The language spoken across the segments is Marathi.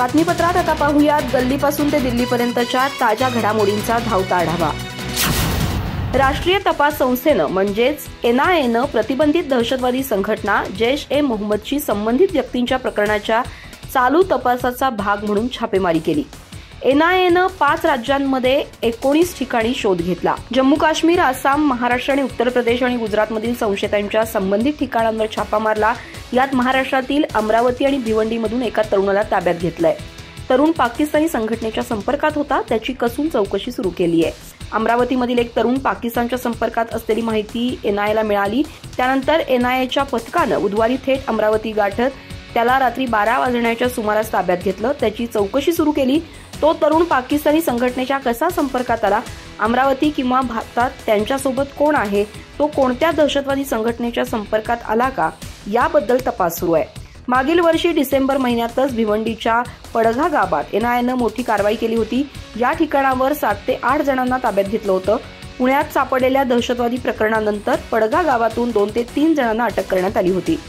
बातमीपत्रात आता पाहूयात गल्लीपासून ते दिल्लीपर्यंतच्या ताज्या घडामोडींचा धावता आढावा। राष्ट्रीय तपास संस्थेनं म्हणजेच NIAनं प्रतिबंधित दहशतवादी संघटना जैश-ए-मोहम्मदशी संबंधित व्यक्तींच्या प्रकरणाच्या चालू तपासाचा भाग म्हणून छापेमारी केली। NIAनं 5 राज्यांमध्ये 19 ठिकाणी शोध घेतला। जम्मू काश्मीर, आसाम, महाराष्ट्र आणि उत्तर प्रदेश आणि गुजरातमधील संशयितांच्या संबंधित ठिकाणांवर छापा मारला। यात महाराष्ट्रातील अमरावती आणि भिवंडीमधून एका तरुणाला ताब्यात घेतलंय। तरुण पाकिस्तानी संघटनेच्या संपर्कात होता, त्याची कसून चौकशी सुरू केली आहे। अमरावतीमधील एक तरुण पाकिस्तानच्या संपर्कात असलेली माहिती NIAला मिळाली। त्यानंतर NIAच्या पथकानं बुधवारी थेट अमरावती गाठत त्याला रात्री 12 वाजण्याच्या सुमारास ताब्यात घेतलं। त्याची चौकशी सुरू केली। तो तरुण पाकिस्तानी संघटनेच्या कसा संपर्कात आला, अमरावती किंवा भारतात त्यांच्यासोबत कोण आहे, तो कोणत्या दहशतवादी संघटनेच्या संपर्कात आला का, याबद्दल तपास सुरू आहे। मागील वर्षी डिसेंबर महिन्यातच भिवंडीच्या पडघा गावात NIAनं मोठी कारवाई केली होती। या ठिकाणावर 7 ते 8 जणांना ताब्यात घेतलं होतं। पुण्यात सापडलेल्या दहशतवादी प्रकरणानंतर पडघा गावातून 2 ते 3 जणांना अटक करण्यात आली होती।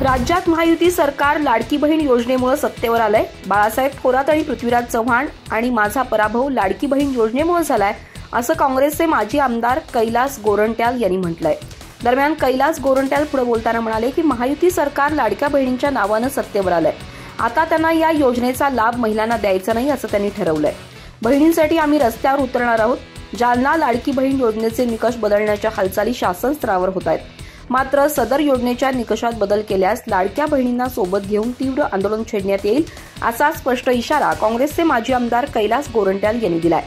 राज्यात महायुती सरकार लाडकी बहीण योजनेमुळे सत्तेवर आलंय। बाळासाहेब थोरात आणि पृथ्वीराज चव्हाण आणि माझा पराभव लाडकी बहीण योजनेमुळे झालाय, असं काँग्रेसचे माजी आमदार कैलास गोरंट्याल यांनी म्हटलंय। दरम्यान कैलास गोरंट्याल पुढे बोलताना म्हणाले की महायुती सरकार लाडक्या बहिणींच्या नावानं सत्तेवर आलंय। आता त्यांना या योजनेचा लाभ महिलांना द्यायचा नाही असं त्यांनी ठरवलंय। बहिणींसाठी आम्ही रस्त्यावर उतरणार आहोत। जालना लाडकी बहीण योजनेचे निकष बदलण्याच्या हालचाली शासन स्तरावर होत आहेत। मात्र सदर योजनेच्या निकषात बदल केल्यास लाडक्या बहिणींना सोबत घेऊन तीव्र आंदोलन छेडण्यात येईल, असा स्पष्ट इशारा काँग्रेसचे माजी आमदार कैलास गोरंट्याल यांनी दिलाय।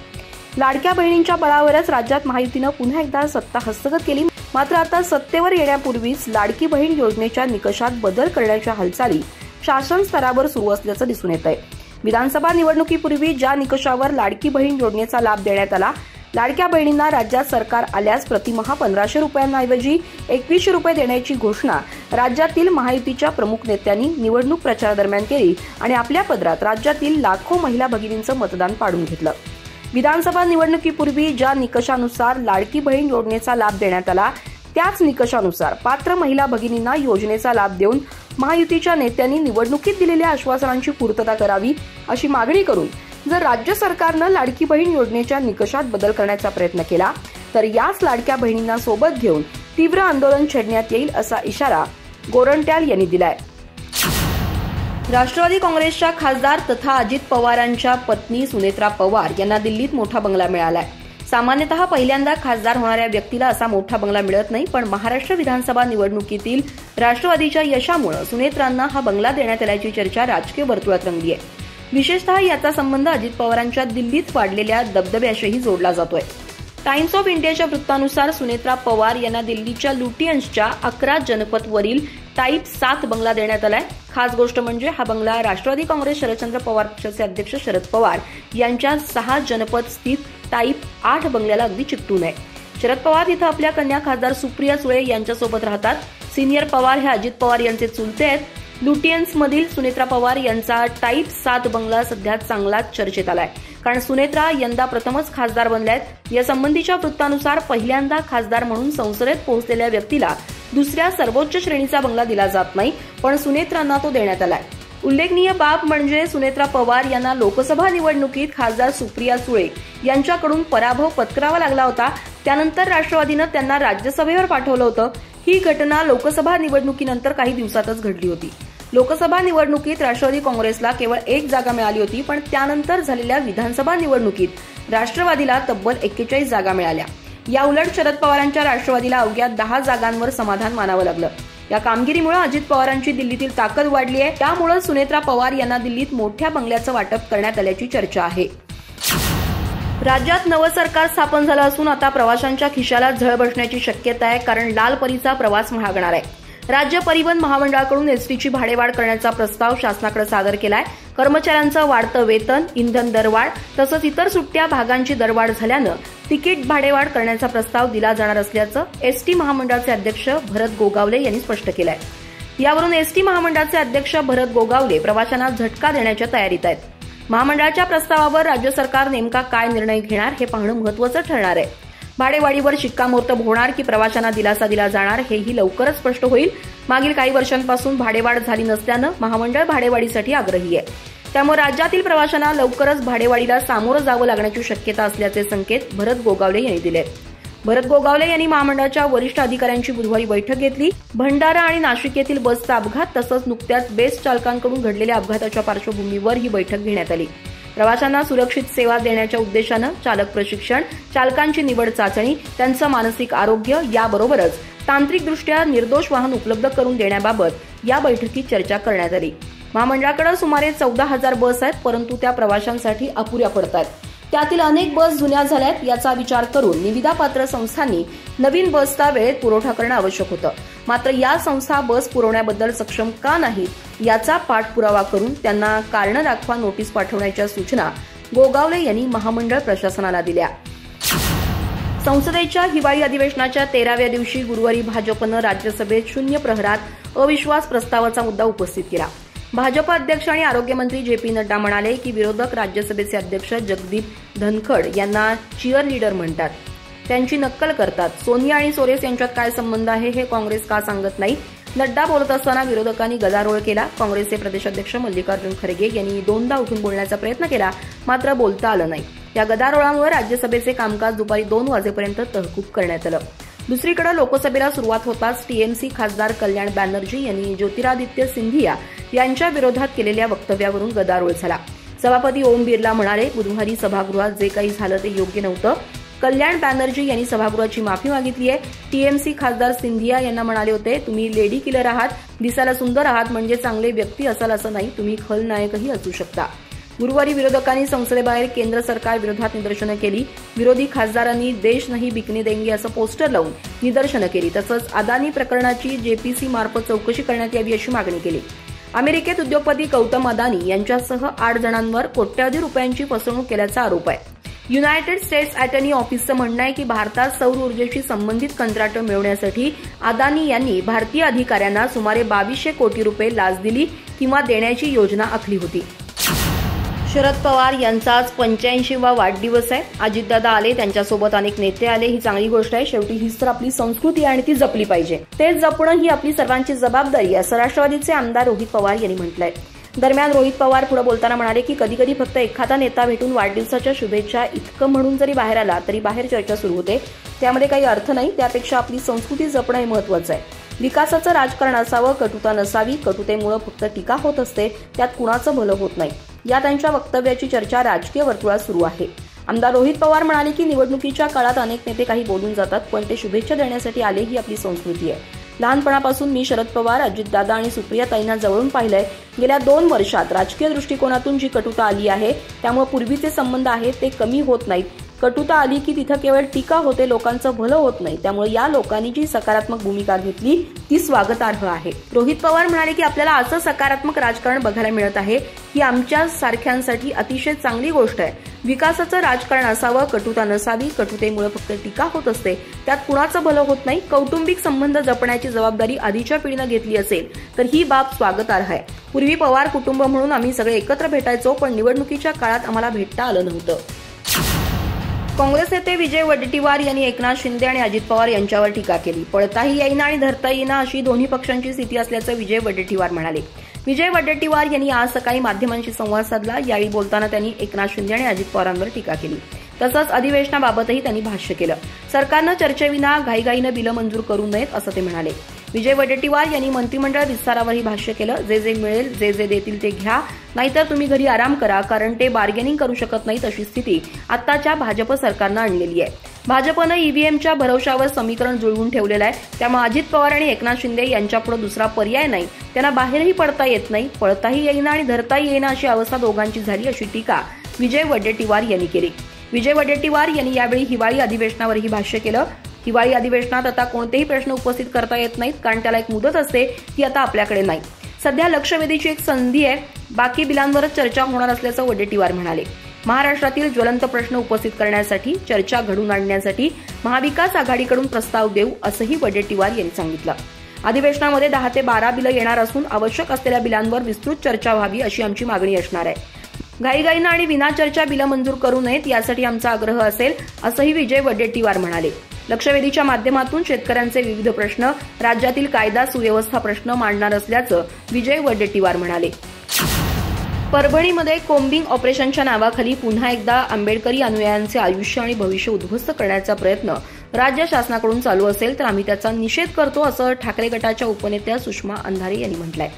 लाडक्या बहिणींच्या बळावरच राज्यात महायुतीनं पुन्हा एकदा सत्ता हस्तगत केली। मात्र आता सत्तेवर येण्यापूर्वीच लाडकी बहीण योजनेच्या निकषात बदल करण्याच्या हालचाली शासन स्तरावर सुरू असल्याचं दिसून येत आहे। विधानसभा निवडणुकीपूर्वी ज्या निकषावर लाडकी बहीण योजनेचा लाभ देण्यात आला, लाडक्या बहिणींना राज्यात सरकार आल्यास प्रतिमाह 1500 रुपयांऐवजी 2100 रुपये देण्याची घोषणा राज्यातील महायुतीच्या प्रमुख नेत्यांनी निवडणूक प्रचारादरम्यान केली आणि आपल्या पदरात राज्यातील लाखो महिला भगिनींचं मतदान पाडून घेतलं। विधानसभा निवडणुकीपूर्वी ज्या निकषानुसार लाडकी बहीण योजनेचा लाभ देण्यात आला, त्याच निकषानुसार पात्र महिला भगिनींना योजनेचा लाभ देऊन महायुतीच्या नेत्यांनी निवडणुकीत दिलेल्या आश्वासनांची पूर्तता करावी, अशी मागणी करून जर राज्य सरकारनं लाडकी बहीण योजनेच्या निकषात बदल करण्याचा प्रयत्न केला तर याच लाडक्या बहिणींना सोबत घेऊन तीव्र आंदोलन छेडण्यात येईल, असा इशारा गोरंट्याल यांनी दिलाय। राष्ट्रवादी काँग्रेसच्या खासदार तथा अजित पवारांच्या पत्नी सुनेत्रा पवार यांना दिल्लीत मोठा बंगला मिळालाय। सामान्यतः पहिल्यांदा खासदार होणाऱ्या व्यक्तीला असा मोठा बंगला मिळत नाही, पण महाराष्ट्र विधानसभा निवडणुकीतील राष्ट्रवादीच्या यशामुळे सुनेत्रांना हा बंगला देण्यात आल्याची चर्चा राजकीय वर्तुळात रंगली आहे। विशेषतः याचा संबंध अजित पवारांच्या दिल्लीत वाढलेल्या दबदब्याशीही जोडला जातोय। टाइम्स ऑफ इंडियाच्या वृत्तानुसार सुनेत्रा पवार यांना दिल्लीच्या लुटियन्सच्या 11 जनपथवरील टाईप 7 बंगला देण्यात आलाय। खास गोष्ट म्हणजे हा बंगला राष्ट्रवादी काँग्रेस शरदचंद्र पवार पक्षाचे अध्यक्ष शरद पवार यांच्या 6 जनपथ स्थित टाईप 8 बंगल्याला अगदी चिकटून आहे। शरद पवार इथं आपल्या कन्या खासदार सुप्रिया सुळे यांच्यासोबत राहतात। सिनियर पवार हे अजित पवार यांचे चुलते आहेत। लुटियन्समधील सुनेत्रा पवार यांचा टाईप 7 बंगला सध्या चांगलाच चर्चेत आलाय, कारण सुनेत्रा यंदा प्रथमच खासदार बनल्यात। या संबंधीच्या वृत्तानुसार पहिल्यांदा खासदार म्हणून संसदेत पोहोचलेल्या व्यक्तीला दुसऱ्या सर्वोच्च श्रेणीचा बंगला दिला जात नाही, पण सुनेत्रांना तो देण्यात आलाय। उल्लेखनीय बाब म्हणजे सुनेत्रा पवार यांना लोकसभा निवडणुकीत खासदार सुप्रिया सुळे यांच्याकडून पराभव पत्करावा लागला होता। त्यानंतर राष्ट्रवादीनं त्यांना राज्यसभेवर पाठवलं होतं। ही घटना लोकसभा निवडणुकीनंतर काही दिवसातच घडली होती। लोकसभा निवडणुकीत राष्ट्रवादी काँग्रेसला केवळ 1 जागा मिळाली होती, पण त्यानंतर झालेल्या विधानसभा निवडणुकीत राष्ट्रवादीला तब्बल 41 जागा मिळाल्या। या उलट शरद पवारांच्या राष्ट्रवादीला अवघ्या 10 जागांवर समाधान मानावं लागलं। या कामगिरीमुळे अजित पवारांची दिल्लीतील ताकद वाढली आहे। त्यामुळे सुनेत्रा पवार यांना दिल्लीत मोठ्या बंगल्याचं वाटप करण्यात आल्याची चर्चा आहे। राज्यात नवं सरकार स्थापन झालं असून आता प्रवाशांच्या खिशाला झळ बसण्याची शक्यता आहे, कारण लाल परीचा प्रवास महागणार आहे। राज्य परिवहन महामंडळाकडून एसटीची भाडेवाढ करण्याचा प्रस्ताव शासनाकडे सादर केलाय। कर्मचाऱ्यांचं वाढतं वेतन, इंधन दरवाढ तसंच इतर सुट्ट्या भागांची दरवाढ झाल्यानं तिकीट भाडेवाढ करण्याचा प्रस्ताव दिला जाणार असल्याचं एसटी महामंडळाचे अध्यक्ष भरत गोगावले यांनी स्पष्ट केलंय। यावरून एसटी महामंडळाचे अध्यक्ष भरत गोगावले प्रवाशांना झटका देण्याच्या तयारीत आहेत। महामंडळाच्या प्रस्तावावर राज्य सरकार नेमका काय निर्णय घेणार हे पाहणं महत्त्वाचं ठरणार आहे। भाडेवाढीवर शिक्कामोर्तब होणार की प्रवाशांना दिलासा दिला जाणार हेही लवकरच स्पष्ट होईल। मागील काही वर्षांपासून भाडेवाढ झाली नसल्यानं महामंडळ भाडेवाढीसाठी आग्रही आहे। त्यामुळे राज्यातील प्रवाशांना लवकरच भाडेवाढीला सामोरं जावं लागण्याची शक्यता असल्याचे संकेत भरत गोगावले यांनी दिले. भरत गोगावले यांनी महामंडळाच्या वरिष्ठ अधिकाऱ्यांची बुधवारी बैठक घेतली. भंडारा आणि नाशिक येथील बसचा अपघात तसंच नुकत्याच बेस्ट चालकांकडून घडलेल्या अपघाताच्या पार्श्वभूमीवर ही बैठक घेण्यात आली. प्रवाशांना सुरक्षित सेवा देण्याच्या उद्देशानं चालक प्रशिक्षण, चालकांची निवड चाचणी, त्यांचं मानसिक आरोग्य याबरोबरच तांत्रिकदृष्ट्या निर्दोष वाहन उपलब्ध करून देण्याबाबत या बैठकीत चर्चा करण्यात आली. महामंडळाकडे सुमारे 14,000 बस आहेत, परंतु त्या प्रवाशांसाठी अपुऱ्या पडतात. त्यातील अनेक बस जुन्या झाल्यात. याचा विचार करून निविदापात्र संस्थांनी नवीन बसचा वेळेत पुरवठा करणं आवश्यक होतं. मात्र या संस्था बस पुरवण्याबद्दल सक्षम का नाहीत याचा पाठपुरावा करून त्यांना कारणं दाखवा नोटीस पाठवण्याच्या सूचना गोगावले यांनी महामंडळ प्रशासनाला दिल्या. संसदेच्या हिवाळी अधिवेशनाच्या 13व्या दिवशी गुरुवारी भाजपनं राज्यसभेत शून्य प्रहरात अविश्वास प्रस्तावाचा मुद्दा उपस्थित केला. भाजप अध्यक्ष आणि आरोग्यमंत्री जे.पी. नड्डा म्हणाले की विरोधक राज्यसभेचे अध्यक्ष जगदीप धनखड यांना चीअर लीडर म्हणतात, त्यांची नक्कल करतात. सोनिया आणि सोरेस यांच्यात काय संबंध आहे हे काँग्रेस का सांगत नाही? नड्डा बोलत असताना विरोधकांनी गदारोळ केला. काँग्रेसचे प्रदेशाध्यक्ष मल्लिकार्जुन खरगे यांनी 2दा उठून बोलण्याचा प्रयत्न केला, मात्र बोलता आलं नाही. या गदारोळामुळे राज्यसभेचे कामकाज दुपारी 2 वाजेपर्यंत तहकूब करण्यात आलं. दुसरीकडे लोकसभेला सुरुवात होताच टीएमसी खासदार कल्याण बॅनर्जी यांनी ज्योतिरादित्य सिंधिया यांच्या विरोधात केलेल्या वक्तव्यावरून गदारोळ झाला. सभापती ओम बिर्ला म्हणाले, बुधवारी सभागृहात जे काही झालं ते योग्य नव्हतं. कल्याण बॅनर्जी यांनी सभागृहाची माफी मागितली आहे. टीएमसी खासदार सिंधिया यांना म्हणाले होते, तुम्ही लेडी किलर आहात, दिसायला सुंदर आहात म्हणजे चांगले व्यक्ती असाल असं नाही, तुम्ही खलनायकही असू शकता. गुरुवारी विरोधकांनी संसदेबाहेर केंद्र सरकार विरोधात निदर्शनं केली. विरोधी खासदारांनी देश नाही बिकने देंगे असं पोस्टर लावून निदर्शनं केली. तसंच अदानी प्रकरणाची जेपीसी मार्फत चौकशी करण्यात यावी अशी मागणी केली. अमेरिकेत उद्योगपती गौतम अदानी यांच्यासह 8 जणांवर कोट्यवधी रुपयांची फसवणूक केल्याचा आरोप आहे. युनायटेड स्टेट्स अटर्नी ऑफिसचं म्हणणं आहे की भारतात सौर ऊर्जेशी संबंधित कंत्राटं मिळवण्यासाठी अदानी यांनी भारतीय अधिकाऱ्यांना सुमारे 2200 कोटी रुपये लाच दिली किंवा देण्याची योजना आखली होती. शरद पवार यांचा आज 85वा वाढदिवस आहे. अजितदादा आले, त्यांच्यासोबत अनेक नेते आले, ही चांगली गोष्ट आहे. शेवटी हीच तर आपली संस्कृती आहे आणि ती जपली पाहिजे. ते जपणं ही आपली सर्वांची जबाबदारी आहे, असं राष्ट्रवादीचे आमदार रोहित पवार यांनी म्हटलंय. दरम्यान रोहित पवार पुढे बोलताना म्हणाले की कधी कधी फक्त एखादा नेता भेटून वाढदिवसाच्या शुभेच्छा इतकं म्हणून जरी बाहेर आला तरी बाहेर चर्चा सुरू होते. त्यामध्ये काही अर्थ नाही. त्यापेक्षा आपली संस्कृती जपणं हे महत्वाचं आहे. विकासाचं राजकारण असावं, कटुता नसावी. कटुतेमुळे फक्त टीका होत असते, त्यात कुणाचं भलं होत नाही. या त्यांच्या वक्तव्याची चर्चा राजकीय वर्तुळात सुरू आहे. आमदार रोहित पवार म्हणाले की निवडणुकीच्या काळात अनेक नेते काही बोलून जातात, पण ते शुभेच्छा देण्यासाठी आले ही आपली संस्कृती आहे. लहानपणापासून मी शरद पवार, अजितदादा आणि सुप्रियाताईंना जवळून पाहिलंय. गेल्या 2 वर्षात राजकीय दृष्टिकोनातून जी कटुता आली आहे त्यामुळे पूर्वीचे संबंध आहेत ते कमी होत नाहीत. कटुता आली की तिथं केवळ टीका होते, लोकांचं भलं होत नाही. त्यामुळे या लोकांनी जी सकारात्मक भूमिका घेतली ती स्वागतार्ह आहे. रोहित पवार म्हणाले की आपल्याला असं सकारात्मक राजकारण बघायला मिळत आहे ही आमच्या सारख्यांसाठी अतिशय चांगली गोष्ट आहे. विकासाचं राजकारण असावं, कटुता नसावी. कटुतेमुळे फक्त टीका होत असते, त्यात कुणाचं भलं होत नाही. कौटुंबिक संबंध जपण्याची जबाबदारी आधीच्या पिढीनं घेतली असेल तर ही बाब स्वागतार्ह आहे. पूर्वी पवार कुटुंब म्हणून आम्ही सगळे एकत्र भेटायचो, पण निवडणुकीच्या काळात आम्हाला भेटता आलं नव्हतं. काँग्रेस नेते विजय वडेट्टीवार यांनी एकनाथ शिंदे आणि अजित पवार यांच्यावर टीका केली. पळताही येईना आणि धरता येईना अशी दोन्ही पक्षांची स्थिती असल्याचं विजय वडेट्टीवार म्हणाले. विजय वडेट्टीवार यांनी आज सकाळी माध्यमांशी संवाद साधला. यावेळी बोलताना त्यांनी एकनाथ शिंदे आणि अजित पवारांवर टीका केली. तसंच अधिवेशनाबाबतही त्यांनी भाष्य केलं. सरकारनं चर्चेविना घाईघाईनं बिलं मंजूर करू नयेत असं ते म्हणाले. विजय वडेट्टीवार यांनी मंत्रिमंडळ विस्तारावरही भाष्य केलं. जे जे मिळेल, जे जे देतील ते घ्या, नाहीतर तुम्ही घरी आराम करा, कारण ते बार्गेनिंग करू शकत नाहीत अशी स्थिती आताच्या भाजप सरकारनं आणलेली आहे. भाजपनं ईव्हीएमच्या भरवशावर समीकरण जुळवून ठेवलेलं आहे. त्यामुळे अजित पवार आणि एकनाथ शिंदे यांच्यापुढे दुसरा पर्याय नाही. त्यांना बाहेरही पडता येत नाही, पळताही येईना आणि धरताही येईना अशी अवस्था दोघांची झाली अशी टीका विजय वडेट्टीवार यांनी केली. विजय वडेट्टीवार यांनी यावेळी हिवाळी अधिवेशनावरही भाष्य केलं. हिवाळी अधिवेशनात आता कोणतेही प्रश्न उपस्थित करता येत नाहीत, कारण त्याला एक मुदत असते, ती आता आपल्याकडे नाही. सध्या लक्षवेधीची एक संधी आहे, बाकी बिलांवरच चर्चा होणार असल्याचं वडेट्टीवार म्हणाले. महाराष्ट्रातील ज्वलंत प्रश्न उपस्थित करण्यासाठी, चर्चा घडवून आणण्यासाठी महाविकास आघाडीकडून प्रस्ताव देऊ असंही वडेट्टीवार यांनी सांगितलं. अधिवेशनामध्ये 10 ते 12 बिलं येणार असून आवश्यक असलेल्या बिलांवर विस्तृत चर्चा व्हावी अशी आमची मागणी असणार आहे. घाईघाईनं आणि विनाचर्चा बिलं मंजूर करू नयेत यासाठी आमचा आग्रह असेल असंही विजय वडेट्टीवार म्हणाले. लक्षवेधीच्या माध्यमातून शेतकऱ्यांचे विविध प्रश्न, राज्यातील कायदा सुव्यवस्था प्रश्न मांडणार असल्याचं विजय वडेट्टीवार म्हणाले. परभणीमध्ये कोम्बिंग ऑपरेशनच्या नावाखाली पुन्हा एकदा आंबेडकरी अनुयायांचे आयुष्य आणि भविष्य उद्ध्वस्त करण्याचा प्रयत्न राज्य शासनाकडून चालू असेल तर आम्ही त्याचा निषेध करतो, असं ठाकरे गटाच्या उपनेत्या सुषमा अंधारे यांनी म्हटलंय.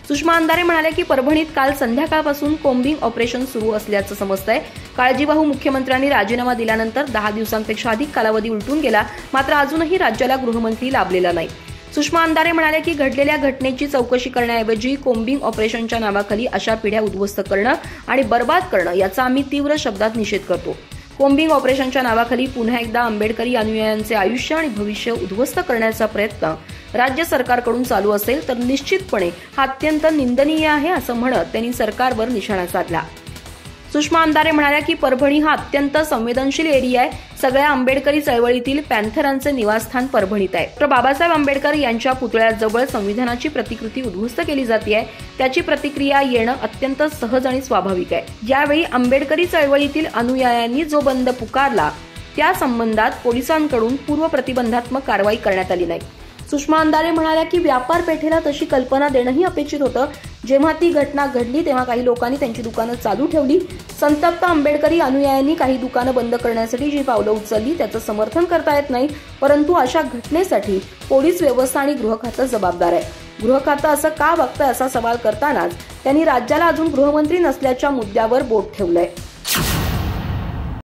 सुषमा अंधारे म्हणाले की परभणीत काल संध्याकाळपासून कोम्बिंग ऑपरेशन सुरू असल्याचं समजतंय. काळजीवाहू मुख्यमंत्र्यांनी राजीनामा दिल्यानंतर 10 दिवसांपेक्षा अधिक कालावधी उलटून गेला, मात्र अजूनही राज्याला गृहमंत्री लाभलेला नाही. सुषमा अंधारे म्हणाले की घडलेल्या घटनेची चौकशी करण्याऐवजी कोम्बिंग ऑपरेशनच्या नावाखाली अशा पिढ्या उद्ध्वस्त करणं आणि बर्बाद करणं याचा आम्ही तीव्र शब्दात निषेध करतो. कोम्बिंग ऑपरेशनच्या नावाखाली पुन्हा एकदा आंबेडकरी अनुयायांचे आयुष्य आणि भविष्य उद्ध्वस्त करण्याचा प्रयत्न राज्य सरकारकडून चालू असेल तर निश्चितपणे हा अत्यंत निंदनीय आहे, असं म्हणत त्यांनी सरकारवर निशाणा साधला. सुषमा अंधारे म्हणाल्या की परभणी हा अत्यंत संवेदनशील एरिया आहे. सगळ्या आंबेडकरी चळवळीतील पॅन्थरांचे निवासस्थान परभणीत आहे. डॉ. बाबासाहेब आंबेडकर यांच्या पुतळ्याजवळ संविधानाची प्रतिकृती उद्ध्वस्त केली जाते. त्याची प्रतिक्रिया येणं अत्यंत सहज आणि स्वाभाविक आहे. यावेळी आंबेडकरी चळवळीतील अनुयायांनी जो बंद पुकारला त्या संबंधात पोलिसांकडून पूर्व प्रतिबंधात्मक कारवाई करण्यात आली नाही. सुषमा अंधारे म्हणाल्या की व्यापार पेठेला तशी कल्पना देणंही अपेक्षित होतं. जेव्हा ती घटना घडली तेव्हा काही लोकांनी त्यांची दुकानं चालू ठेवली. संतप्त आंबेडकरी अनुयायांनी काही दुकानं बंद करण्यासाठी जी पावलं उचलली त्याचं समर्थन करता येत नाही, परंतु अशा घटनेसाठी पोलीस व्यवस्था आणि गृह खातं जबाबदार आहे. गृह खातं असं का वागतंय असा सवाल करतानाच त्यांनी राज्याला अजून गृहमंत्री नसल्याच्या मुद्द्यावर बोट ठेवलंय.